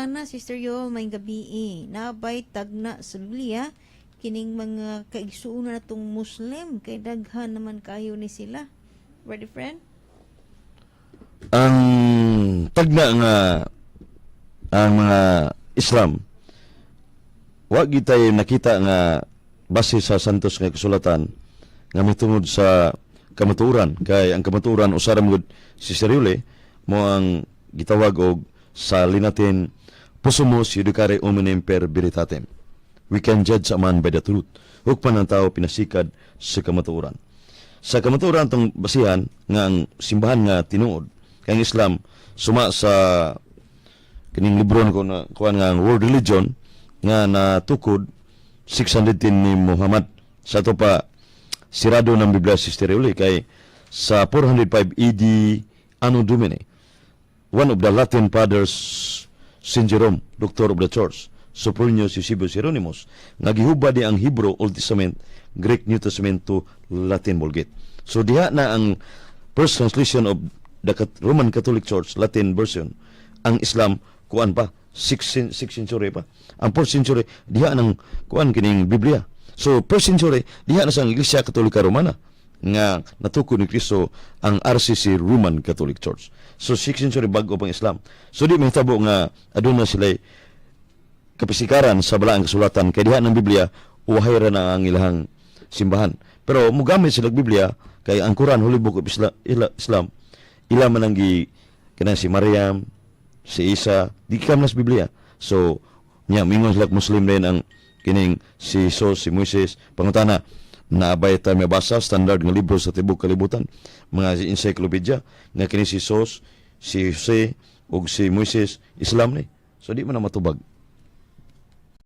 pangutana, Sister Yo, may gabi nabay tagna sa Biblia, kining mga kaigsuon na itong Muslim, kay daghan naman kayo ni sila. Ready, friend? Ang tagna nga ang mga Islam, wa gitay nakita nga base sa santos nga kasulatan nga mitungod sa kamatuoran, kay ang kamatuoran usara mo si Siriule mo ang gitawag og sa Latin possumus judicare hominem per veritatem. We can judge a man by the truth. Hukman ang tao pinasikad sa kamatuoran. Sa kamatuoran tong basihan nga ang simbahan nga tinuod kay ang Islam suma sa kining libro ko na kuan nga World Religion nga natukod 610 ni Muhammad. Sa to pa sirado ng Biblia si Steriuli kay sa 405 AD Anno Domini, one of the Latin fathers, Saint Jerome, Doctor of the Church, Sophronius Eusebius Hieronymus, nagihubad di ang Hebrew Old Testament, Greek New Testament to Latin Vulgate. So diha na ang first translation of the Roman Catholic Church, Latin version. Ang Islam, kuan pa, 6th century pa. Ang 4th century, diha ng kuan kining Biblia. So, 1st century, diha na sa Iglesia Katolika Romana nga natukod ni Kristo ang RCC Roman Catholic Church. So, 6th century bago pang Islam. So, di may tabo nga aduna sila kapisikaran sa balaang kasulatan kay diha ng Biblia uwahay ra na ang ilahang simbahan. Pero mugamit sila Biblia kay ang Quran, Holy Book of Islam, ila man ang kanang si Maryam, si Isa, di kam nas Biblia. So, niya mingon sila Muslim din ang kining si Jesus, si Moises, pangutana naabay tayo mabasa standard nga libro sa tibok kalibutan, mga encyclopedia nga kini si Jesus, si Jose ug si Moises Islam ni. So di man na matubag.